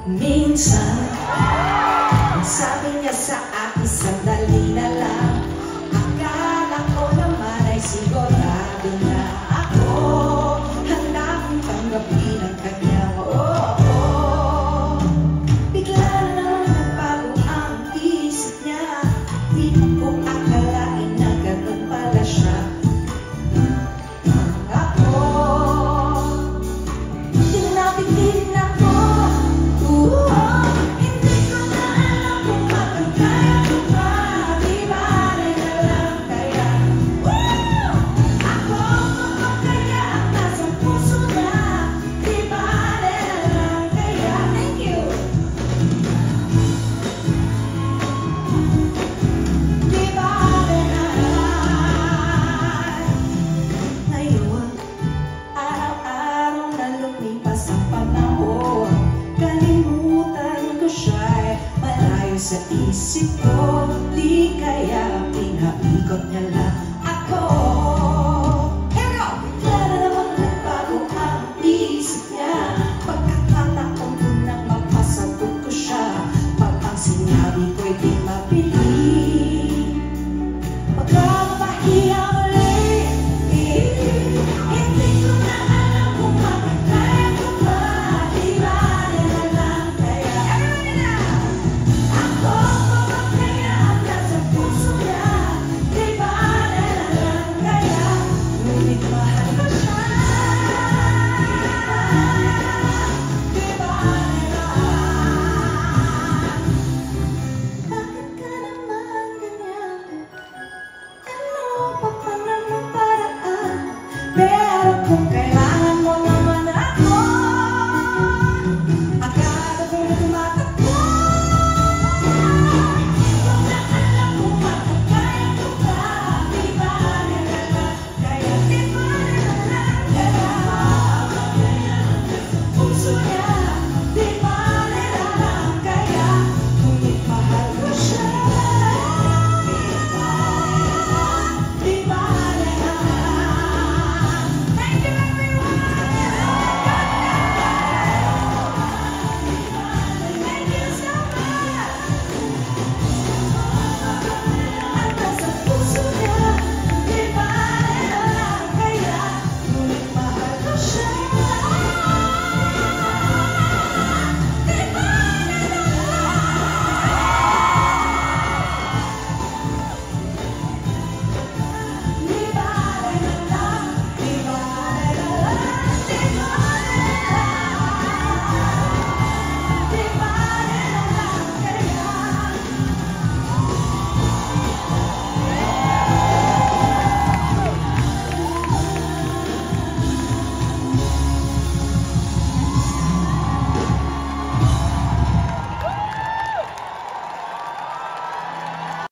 Minsan, ang sabi niya sa akin, sandali na lang. Akala ko naman ay sigurado na ako handa kong tanggapin ang kanyang Bigla na naman nagbago ang isip niya. Di ko akalain na ganun pala siya. Tinapitin ako. Hindi ko na alam kung magkakaya ko pa. Di bale na lang kaya. Ako magkakaya ang nasa puso niya. Di bale na lang kaya. Thank you. Di bale na lang. Ngayon, araw-araw na lumipas ang panahon, kalimutan ko siya'y malayo sa isip ko. Di kaya pinaikot niya lang ako. Bigla na naman nagbago ang isip niya. Pagkakataon ko nang mapasagot ko siya. Pag ang sinabi ko'y di mabili, pagkakapahiya ulit. Hindi ko na alam kung magkakaya ko pa. Di bale na lang kaya. Ako magkakaya ang nasa puso niya. Di bale na lang kaya. Ngunit mahal ko siya. Di bale na. Bakit ka naman ganyan? Ano pa pa namang paraan? Pero kung kailan